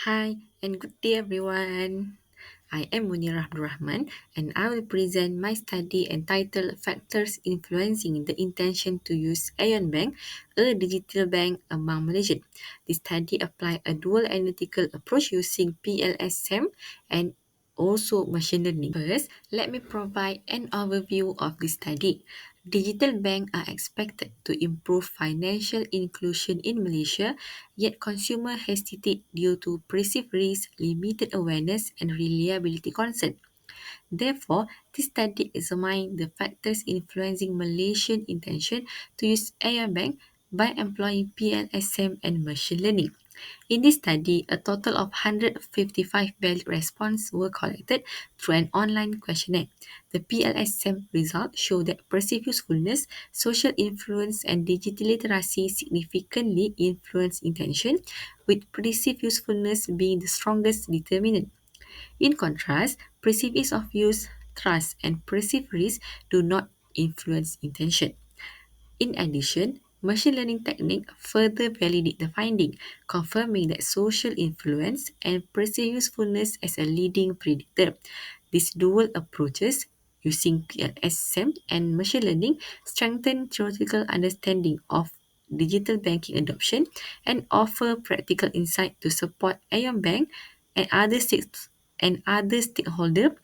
Hi and good day everyone. I am Munir Rahman and I will present my study entitled Factors Influencing the Intention to Use AEON Bank, a digital bank among Malaysians. The study applied a dual analytical approach using PLS-SEM and also machine learning. First, let me provide an overview of the study. Digital banks are expected to improve financial inclusion in Malaysia, yet consumers hesitate due to perceived risk, limited awareness, and reliability concerns. Therefore, this study examined the factors influencing Malaysian intention to use AI Bank by employing PLS-SEM and machine learning. In this study, a total of 155 valid responses were collected through an online questionnaire. The PLS-SEM results show that perceived usefulness, social influence, and digital literacy significantly influence intention, with perceived usefulness being the strongest determinant. In contrast, perceived ease of use, trust, and perceived risk do not influence intention. In addition, machine learning technique further validate the finding, confirming that social influence and perceived usefulness as a leading predictor. These dual approaches using PLS-SEM and machine learning strengthen theoretical understanding of digital banking adoption and offer practical insight to support AEON Bank and other stakeholders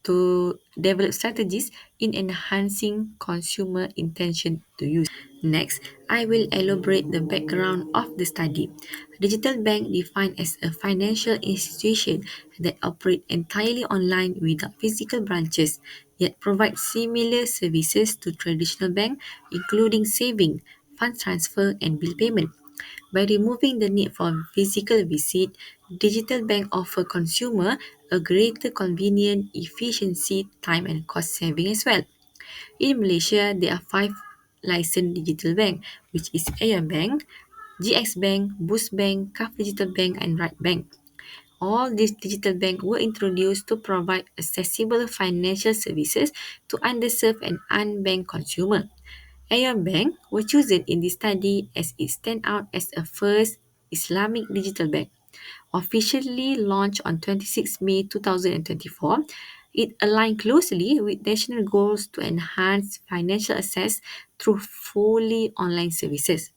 to develop strategies in enhancing consumer intention to use. Next, I will elaborate the background of the study. Digital bank defined as a financial institution that operate entirely online without physical branches, yet provide similar services to traditional bank, including saving, fund transfer, and bill payment. By removing the need for physical visit, digital bank offer consumer a greater convenience, efficiency, time and cost saving as well. In Malaysia, there are five licensed digital bank, which is AEON Bank, GX Bank, Boost Bank, Kaf Digital Bank, and Right Bank. All these digital banks were introduced to provide accessible financial services to underserved and unbanked consumers. AEON Bank was chosen in this study as it stands out as a first Islamic digital bank. Officially launched on 26 May 2024, it aligned closely with national goals to enhance financial access through fully online services.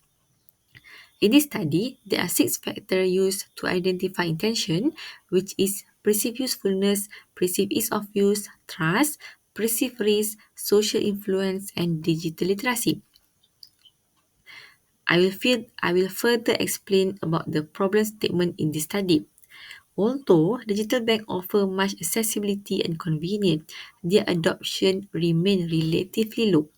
In this study, there are six factors used to identify intention, which is perceived usefulness, perceived ease of use, trust, perceived risk, social influence, and digital literacy. I will further explain about the problem statement in this study. Although digital banks offer much accessibility and convenience, their adoption remains relatively low.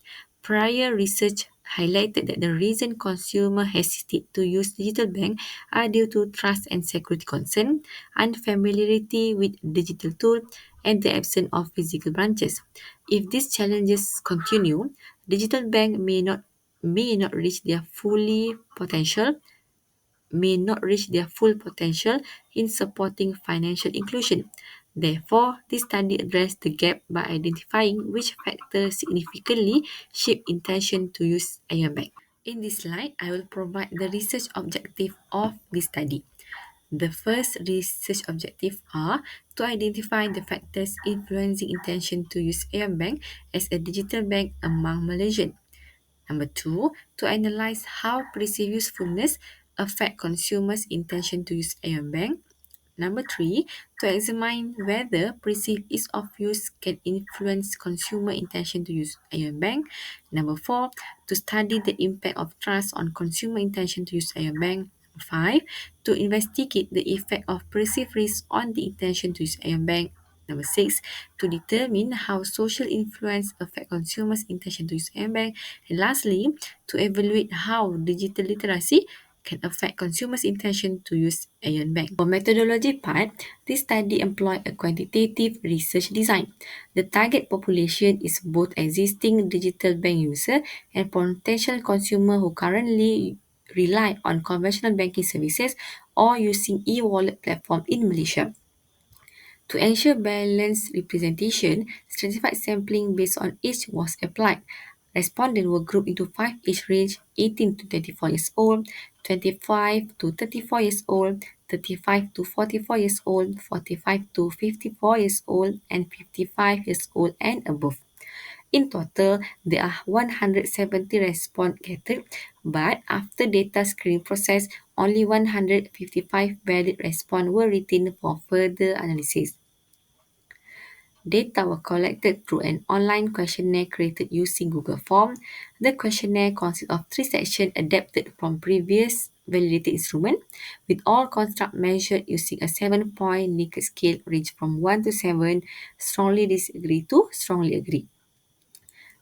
Prior research highlighted that the reason consumers hesitate to use digital bank are due to trust and security concern, unfamiliarity with digital tools, and the absence of physical branches. If these challenges continue, digital bank may not reach their full potential in supporting financial inclusion. Therefore, this study addressed the gap by identifying which factors significantly shape intention to use AEON Bank. In this slide, I will provide the research objective of this study. The first research objective are to identify the factors influencing intention to use AEON Bank as a digital bank among Malaysians. Number two, to analyze how perceived usefulness affect consumers' intention to use AEON Bank. Number three, to examine whether perceived ease of use can influence consumer intention to use AEON Bank. Number four, to study the impact of trust on consumer intention to use AEON Bank. Number five, to investigate the effect of perceived risk on the intention to use AEON Bank. Number six, to determine how social influence affect consumers' intention to use AEON Bank. And lastly, to evaluate how digital literacy can affect consumers' intention to use AEON Bank. For methodology part, this study employed a quantitative research design. The target population is both existing digital bank user and potential consumer who currently rely on conventional banking services or using e-wallet platform in Malaysia. To ensure balanced representation, stratified sampling based on age was applied. Respondents were grouped into five age range: 18 to 24 years old, 25 to 34 years old, 35 to 44 years old, 45 to 54 years old, and 55 years old and above. In total, there are 170 response gathered, but after data screening process, only 155 valid response were retained for further analysis. Data were collected through an online questionnaire created using Google Form. The questionnaire consists of three sections adapted from previous validated instrument, with all constructs measured using a 7-point Likert scale ranged from 1 to 7, strongly disagree to strongly agree.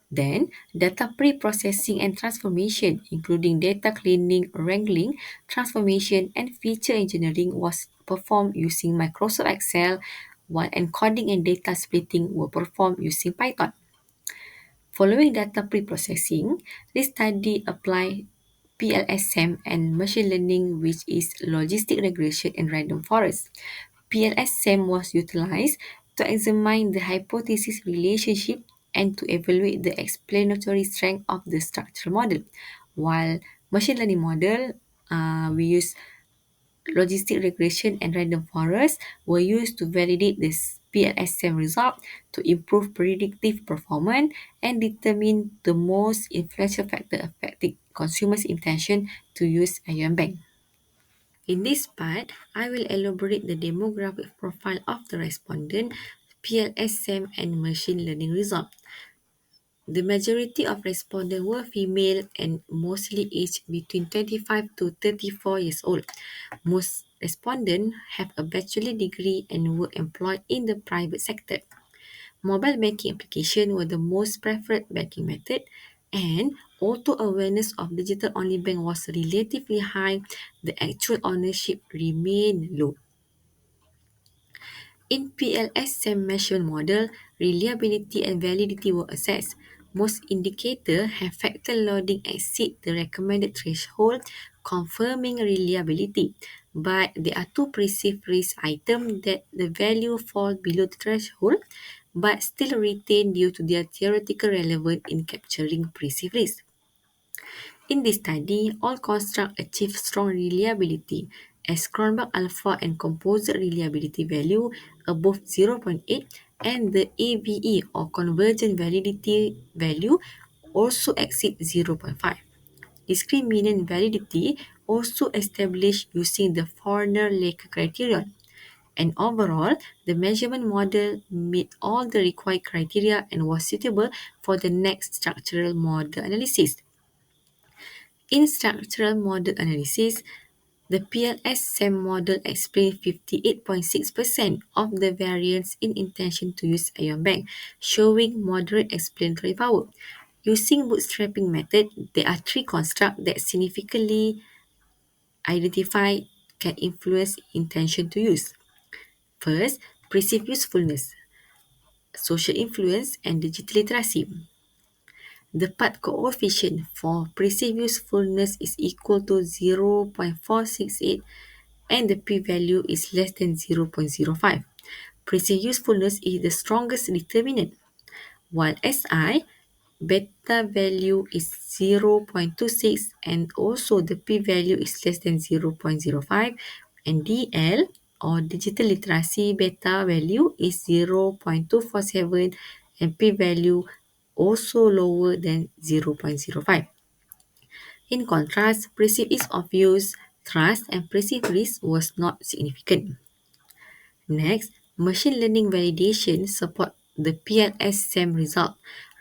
Then, data pre-processing and transformation, including data cleaning, wrangling, transformation, and feature engineering was performed using Microsoft Excel, while encoding and data splitting were performed using Python. Following data pre-processing, this study applied PLS-SEM and machine learning, which is logistic regression and random forest. PLS-SEM was utilized to examine the hypothesis relationship and to evaluate the explanatory strength of the structural model. While machine learning model, we use logistic regression and random forest were used to validate this PLS-SEM result to improve predictive performance and determine the most influential factor affecting consumers' intention to use AEON Bank. In this part, I will elaborate the demographic profile of the respondent, PLS-SEM and machine learning result. The majority of respondents were female and mostly aged between 25 to 34 years old. Most respondents have a bachelor degree and were employed in the private sector. Mobile banking applications were the most preferred banking method, and although awareness of digital-only bank was relatively high, the actual ownership remained low. In PLS-SEM measurement model, reliability and validity were assessed. Most indicators have factor loading exceed the recommended threshold, confirming reliability. But there are two perceived risk items that the value falls below the threshold, but still retained due to their theoretical relevance in capturing perceived risk. In this study, all constructs achieved strong reliability, as Cronbach alpha and composite reliability value above zero point 0.8 and the AVE or convergent validity value also exceed zero point 0.5. Discriminant validity also established using the Forner-Lake criterion. And overall, the measurement model met all the required criteria and was suitable for the next structural model analysis. In structural model analysis, the PLS-SEM model explains 58.6% of the variance in intention to use AEON Bank, showing moderate explanatory power. Using bootstrapping method, there are three constructs that significantly identify can influence intention to use. First, perceived usefulness, social influence, and digital literacy. The part coefficient for perceived usefulness is equal to 0.468 and the p-value is less than 0.05. Perceived usefulness is the strongest determinant, while SI beta value is 0.26 and also the p-value is less than 0.05, and DL or digital literacy beta value is 0.247 and p-value also lower than 0.05. In contrast, perceived ease of use, trust, and perceived risk was not significant. Next, machine learning validation support the PLS-SEM result.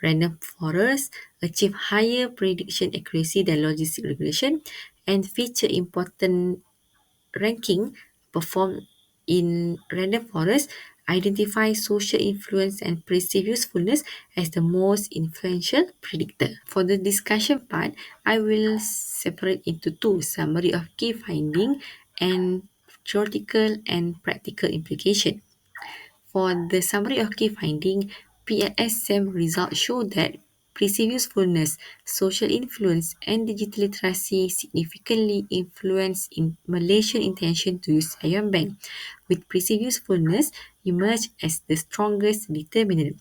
Random forests achieve higher prediction accuracy than logistic regression and feature important ranking performed in random forest identify social influence and perceived usefulness as the most influential predictor. For the discussion part, I will separate into two, summary of key finding and theoretical and practical implication. For the summary of key finding, PLS-SEM results show that perceived usefulness, social influence, and digital literacy significantly influence in Malaysian intention to use AEON Bank, with perceived usefulness emerged as the strongest determinant.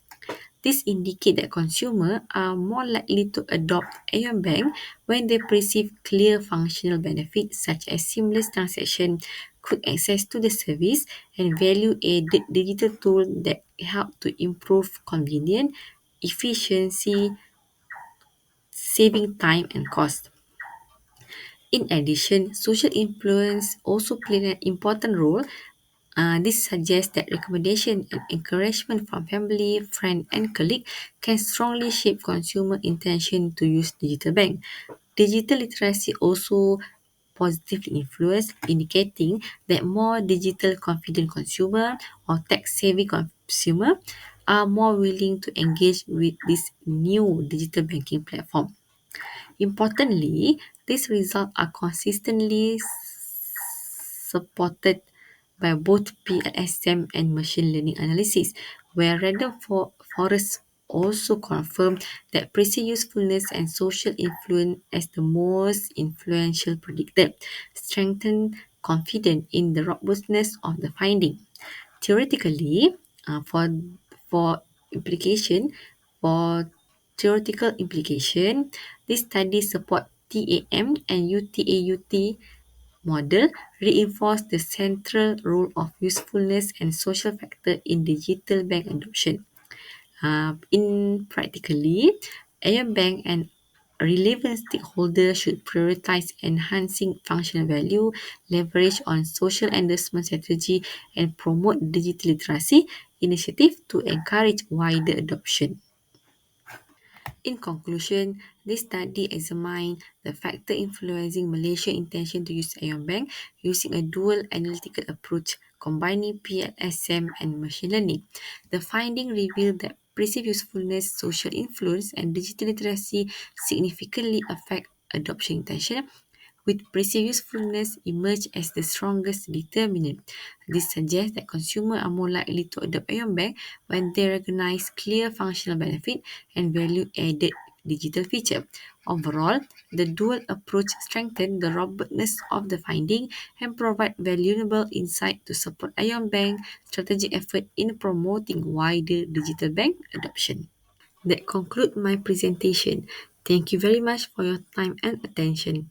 This indicates that consumers are more likely to adopt AEON Bank when they perceive clear functional benefits such as seamless transaction, quick access to the service, and value-added digital tools that help to improve convenience, efficiency, saving time and cost. In addition, social influence also play an important role. This suggests that recommendation and encouragement from family, friend, and colleague can strongly shape consumer intention to use digital bank. Digital literacy also positively influence, indicating that more digital confident consumer or tech savvy consumer are more willing to engage with this new digital banking platform. Importantly, these results are consistently supported by both PLS-SEM and machine learning analysis, where random forests also confirm that precise usefulness and social influence as the most influential predictor, strengthen confidence in the robustness of the finding. Theoretically, for implication, for theoretical implication, this study support TAM and UTAUT model reinforce the central role of usefulness and social factor in digital bank adoption. In practically, AM Bank and relevant stakeholders should prioritize enhancing functional value, leverage on social endorsement strategy, and promote digital literacy initiative to encourage wider adoption. In conclusion, this study examined the factor influencing Malaysia's intention to use AEON Bank using a dual analytical approach combining PLS-SEM and machine learning. The finding revealed that perceived usefulness, social influence, and digital literacy significantly affect adoption intention, with perceived usefulness emerge as the strongest determinant. This suggests that consumers are more likely to adopt AEON Bank when they recognize clear functional benefit and value-added digital feature. Overall, the dual approach strengthens the robustness of the finding and provide valuable insight to support AEON Bank strategic effort in promoting wider digital bank adoption. That concludes my presentation. Thank you very much for your time and attention.